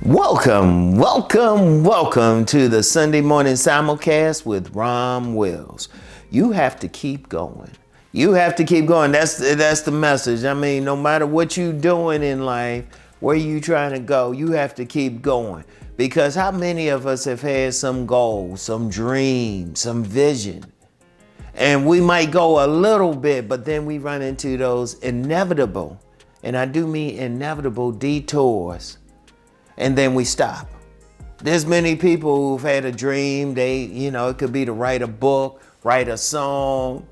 Welcome to the Sunday morning simulcast with Rom Wills. You have to keep going. You have to keep going. That's the message. I mean, no matter what you're doing in life, where you trying to go, you have to keep going. Because how many of us have had some goal, some dream, some vision? And we might go a little bit, but then we run into those inevitable, and I do mean inevitable detours. And then we stop. There's many people who've had a dream. It could be to write a book, write a song,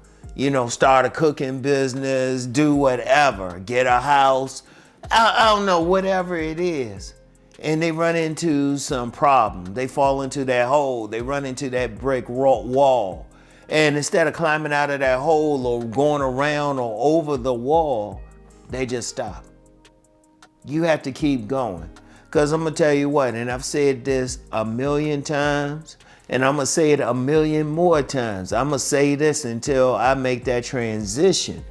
start a cooking business, do whatever, get a house. I don't know, whatever it is. And they run into some problem. They fall into that hole. They run into that brick wall. And instead of climbing out of that hole or going around or over the wall, they just stop. You have to keep going. Because I'm going to tell you what, and I've said this a million times, and I'm going to say it a million more times. I'm going to say this until I make that transition.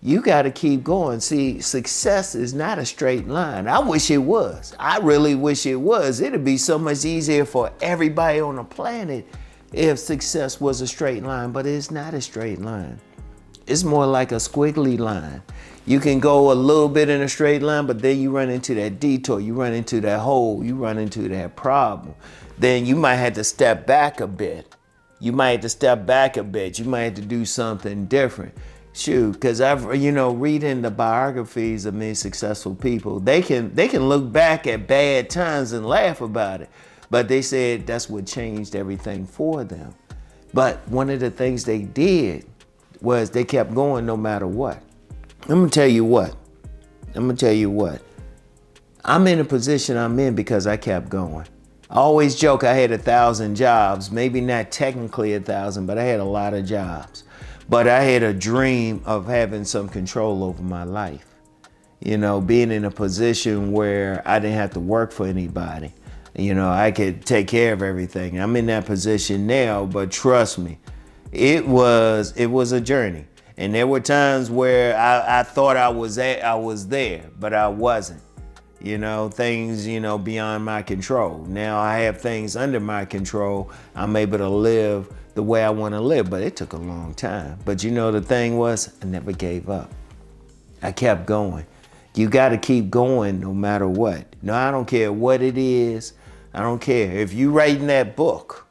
You got to keep going. See, success is not a straight line. I wish it was. I really wish it was. It'd be so much easier for everybody on the planet if success was a straight line, but it's not a straight line. It's more like a squiggly line. You can go a little bit in a straight line, but then you run into that detour, you run into that hole, you run into that problem. Then you might have to step back a bit. You might have to do something different. Shoot, because I've, reading the biographies of many successful people, they can look back at bad times and laugh about it. But they said that's what changed everything for them. But one of the things they did was they kept going no matter what. I'm gonna tell you what. I'm in the position I'm in because I kept going. I always joke I had 1,000 jobs, maybe not technically 1,000, but I had a lot of jobs. But I had a dream of having some control over my life. Being in a position where I didn't have to work for anybody. I could take care of everything. I'm in that position now, but trust me, it was a journey. And there were times where I thought I was there, but I wasn't. Things, beyond my control. Now I have things under my control. I'm able to live the way I want to live, but it took a long time. But the thing was, I never gave up. I kept going. You got to keep going no matter what. No, I don't care what it is. I don't care. If you writing that book,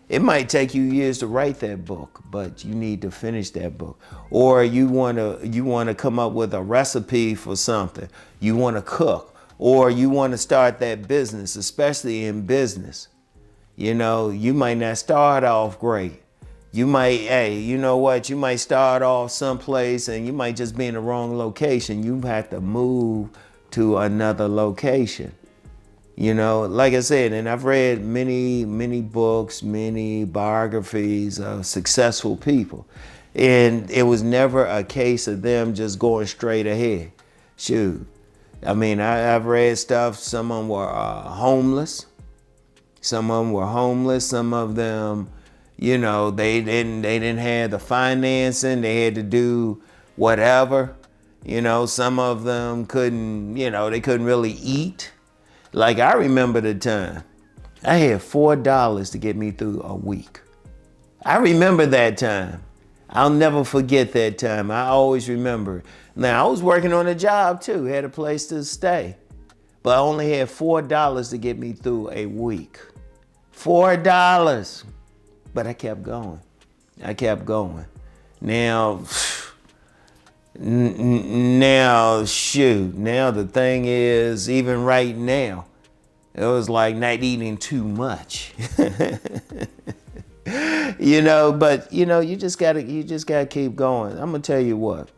it might take you years to write that book, but you need to finish that book. Or you want to come up with a recipe for something. You want to cook, or you want to start that business, especially in business. You might not start off great. You might, you might start off someplace and you might just be in the wrong location. You have to move to another location. Like I said, and I've read many books, many biographies of successful people. And it was never a case of them just going straight ahead. Shoot. I mean, I've read stuff, some of them were homeless. Some of them, they didn't have the financing, they had to do whatever. Some of them couldn't, they couldn't really eat. Like I remember the time I had $4 to get me through a week. I remember that time. I'll never forget that time. I always remember it. Now I was working on a job too, had a place to stay, but I only had $4 to get me through a week. $4, but I kept going. Now, shoot, now the thing is, even right now, it was like not eating too much. But you just gotta keep going. I'm gonna tell you what,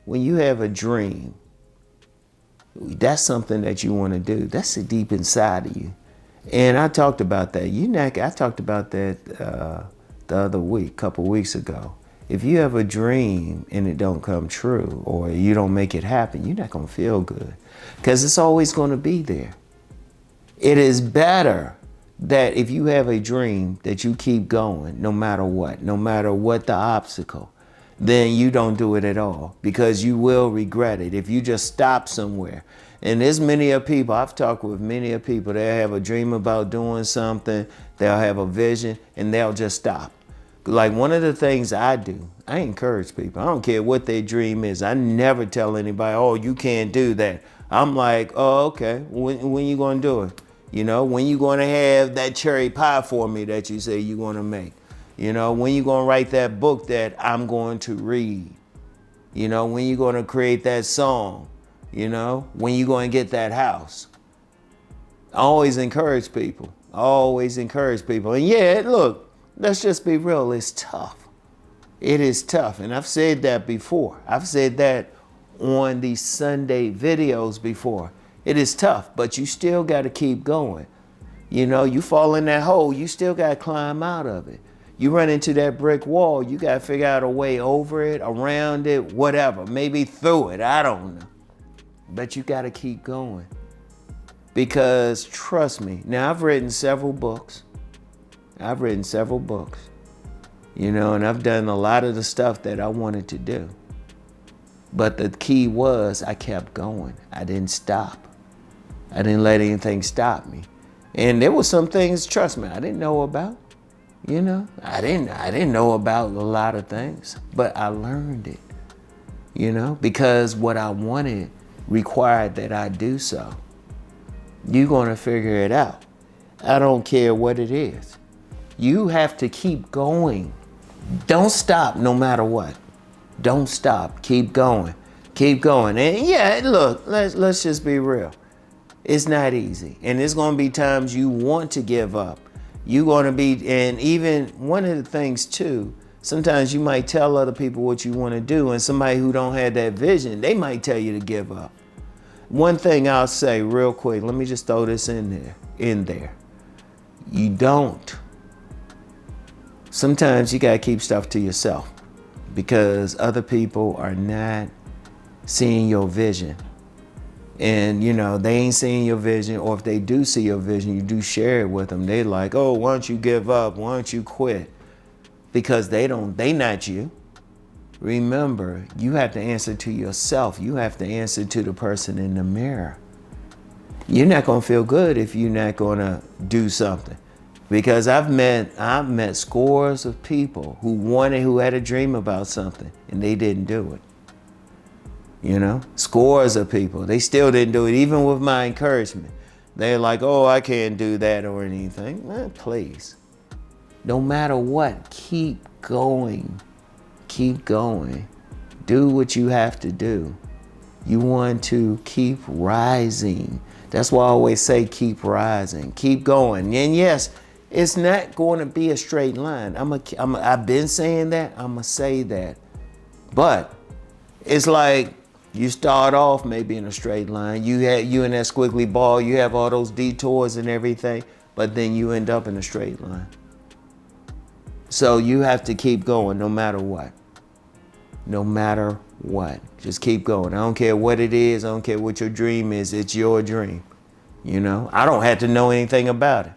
when you have a dream, that's something that you want to do. That's deep inside of you. And I talked about that. I talked about that the other week, couple weeks ago. If you have a dream and it don't come true, or you don't make it happen, you're not gonna feel good, because it's always gonna be there. It is better that if you have a dream that you keep going no matter what the obstacle, then you don't do it at all, because you will regret it. If you just stop somewhere, And there's many of people, I've talked with many of people, they have a dream about doing something, they'll have a vision, and they'll just stop. Like one of the things I do, I encourage people. I don't care what their dream is. I never tell anybody, oh, you can't do that. I'm like, oh, okay, when you gonna do it? You know, when you gonna have that cherry pie for me that you say you're gonna make? You know, when you gonna write that book that I'm going to read? You know, when you gonna create that song? You know, when you going to get that house? I always encourage people. And yeah, look, let's just be real. It's tough. It is tough. And I've said that before. I've said that on the Sunday videos before. It is tough, but you still got to keep going. You know, you fall in that hole, you still got to climb out of it. You run into that brick wall, you got to figure out a way over it, around it, whatever, maybe through it. I don't know. But you got to keep going, because trust me. Now, I've written several books, you know, and I've done a lot of the stuff that I wanted to do. But the key was I kept going. I didn't stop. I didn't let anything stop me. And there were some things, trust me, I didn't know about. You know, I didn't know about a lot of things, but I learned it, you know, because what I wanted required that I do so. You're gonna figure it out. I don't care what it is. You have to keep going. Don't stop no matter what. Don't stop. Keep going. Keep going. And yeah, look, let's just be real. It's not easy. And there's gonna be times you want to give up. You're gonna be, and even one of the things too, sometimes you might tell other people what you want to do, and somebody who don't have that vision, they might tell you to give up. One thing I'll say real quick, let me just throw this in there. You don't. Sometimes you gotta keep stuff to yourself because other people are not seeing your vision. And you know, they ain't seeing your vision, or if they do see your vision, you do share it with them. They like, oh, why don't you give up? Why don't you quit? Because they not you. Remember, you have to answer to yourself. You have to answer to the person in the mirror. You're not gonna feel good if you're not gonna do something. Because I've met scores of people who had a dream about something and they didn't do it. You know, scores of people, they still didn't do it, even with my encouragement. They're like, oh, I can't do that or anything. Man, please. No matter what, keep going. Keep going. Do what you have to do. You want to keep rising. That's why I always say keep rising. Keep going. And yes, it's not going to be a straight line. I've been saying that. I'm going to say that. But it's like you start off maybe in a straight line. You in that squiggly ball. You have all those detours and everything. But then you end up in a straight line. So you have to keep going no matter what. No matter what. Just keep going. I don't care what it is. I don't care what your dream is. It's your dream. You know, I don't have to know anything about it.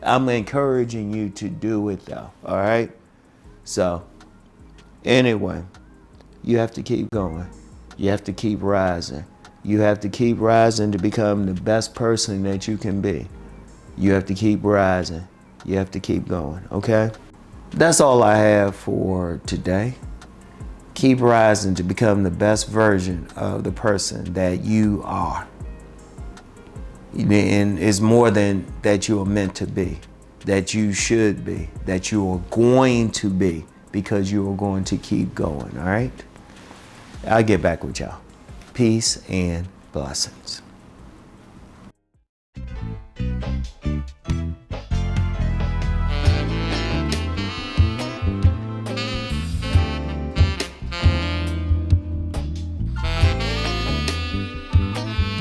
I'm encouraging you to do it though. All right. So anyway, you have to keep going. You have to keep rising. You have to keep rising to become the best person that you can be. You have to keep rising. You have to keep going. Okay. That's all I have for today. Keep rising to become the best version of the person that you are. And it's more than that you are meant to be, that you should be, that you are going to be, because you are going to keep going, all right? I'll get back with y'all. Peace and blessings.